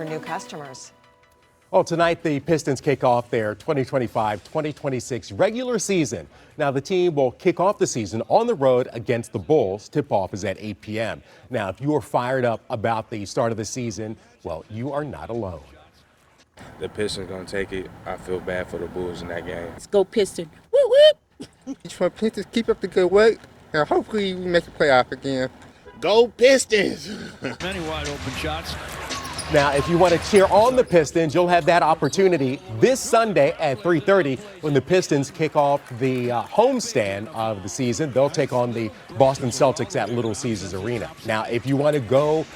for new customers. Well, tonight the Pistons kick off their 2025-2026 regular season. Now, the team will kick off the season on the road against the Bulls. Tip-off is at 8 p.m. Now, if you are fired up about the start of the season, well, you are not alone. The Pistons going to take it. I feel bad for the Bulls in that game. Let's go Piston. Woo woo! Detroit Pistons, keep up the good work, and hopefully we make the playoff again. Go Pistons! Many wide open shots. Now, if you want to cheer on the Pistons, you'll have that opportunity this Sunday at 3:30 when the Pistons kick off the homestand of the season. They'll take on the Boston Celtics at Little Caesars Arena. Now, if you want to go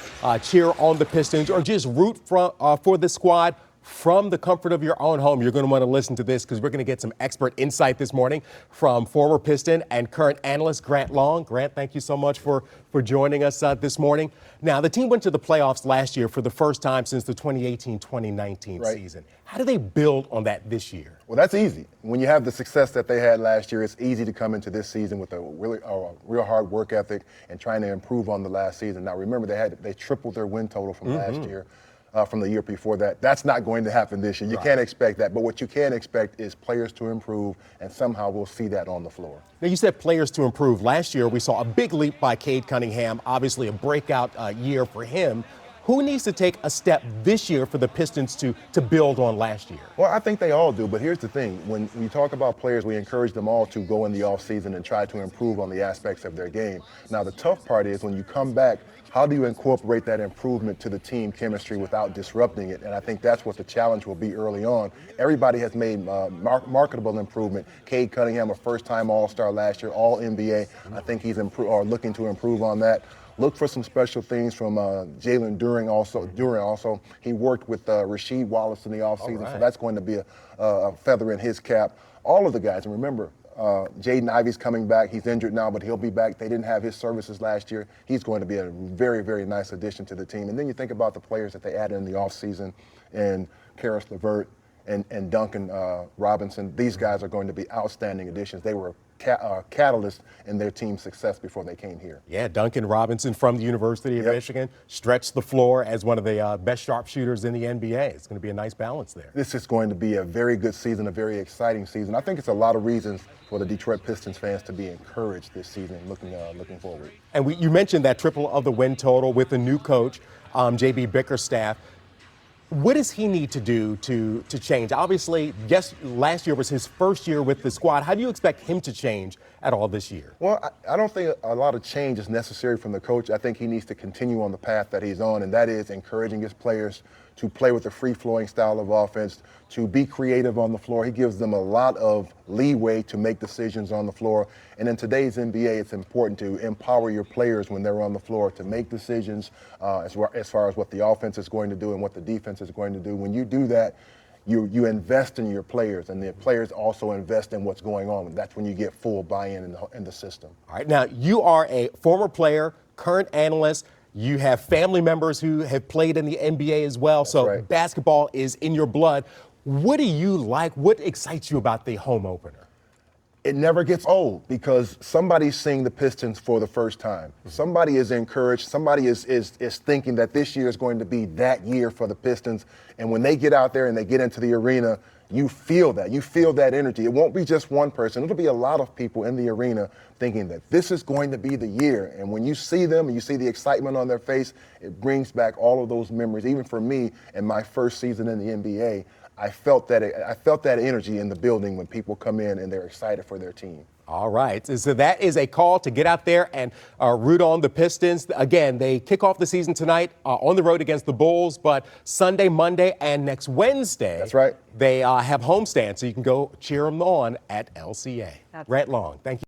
cheer on the Pistons or just root for the squad from the comfort of your own home, you're going to want to listen to this because we're going to get some expert insight this morning from former Piston and current analyst Grant Long. Grant, thank you so much for joining us this morning. Now, the team went to the playoffs last year for the first time since the 2018-2019 season. How do they build on that this year? Well, that's easy. When you have the success that they had last year, it's easy to come into this season with a real hard work ethic and trying to improve on the last season. Now, remember, they tripled their win total from last year. From the year before that. That's not going to happen this year. You can't expect that. But what you can expect is players to improve, and somehow we'll see that on the floor. Now, you said players to improve. Last year, we saw a big leap by Cade Cunningham, obviously a breakout year for him. Who needs to take a step this year for the Pistons to build on last year? Well, I think they all do, but here's the thing. When we talk about players, we encourage them all to go in the offseason and try to improve on the aspects of their game. Now, the tough part is when you come back, how do you incorporate that improvement to the team chemistry without disrupting it? And I think that's what the challenge will be early on. Everybody has made marketable improvement. Cade Cunningham, a first-time All-Star last year, All-NBA. I think he's looking to improve on that. Look for some special things from Jalen Duren also. He worked with Rasheed Wallace in the offseason, so that's going to be a feather in his cap. All of the guys, and remember, Jaden Ivey's coming back. He's injured now, but he'll be back. They didn't have his services last year. He's going to be a very, very nice addition to the team. And then you think about the players that they added in the offseason, and Karis LeVert and Duncan Robinson. These guys are going to be outstanding additions. They were catalyst in their team's success before they came here. Yeah, Duncan Robinson from the University of Michigan stretched the floor as one of the best sharpshooters in the NBA. It's going to be a nice balance there. This is going to be a very good season, a very exciting season. I think it's a lot of reasons for the Detroit Pistons fans to be encouraged this season, looking forward. And you mentioned that triple of the win total with the new coach, J.B. Bickerstaff. What does he need to do to change? Obviously, yes, last year was his first year with the squad. How do you expect him to change at all this year? Well, I don't think a lot of change is necessary from the coach. I think he needs to continue on the path that he's on, and that is encouraging his players to play with a free-flowing style of offense, to be creative on the floor. He gives them a lot of leeway to make decisions on the floor. And in today's NBA, it's important to empower your players when they're on the floor to make decisions as far as what the offense is going to do and what the defense is going to do. When you do that, you invest in your players, and the players also invest in what's going on. That's when you get full buy-in in the system. All right. Now, you are a former player, current analyst. You have family members who have played in the NBA as well, so basketball is in your blood. What do you like? What excites you about the home opener? It never gets old because somebody's seeing the Pistons for the first time. Somebody is encouraged. Somebody is thinking that this year is going to be that year for the Pistons. And when they get out there and they get into the arena, you feel that. You feel that energy. It won't be just one person. It'll be a lot of people in the arena thinking that this is going to be the year. And when you see them and you see the excitement on their face, it brings back all of those memories. Even for me, in my first season in the NBA, I felt that energy in the building when people come in and they're excited for their team. All right. So that is a call to get out there and root on the Pistons. Again, they kick off the season tonight on the road against the Bulls, but Sunday, Monday, and next Wednesday, that's right, they have homestand, so you can go cheer them on at LCA. Grant Long, thank you.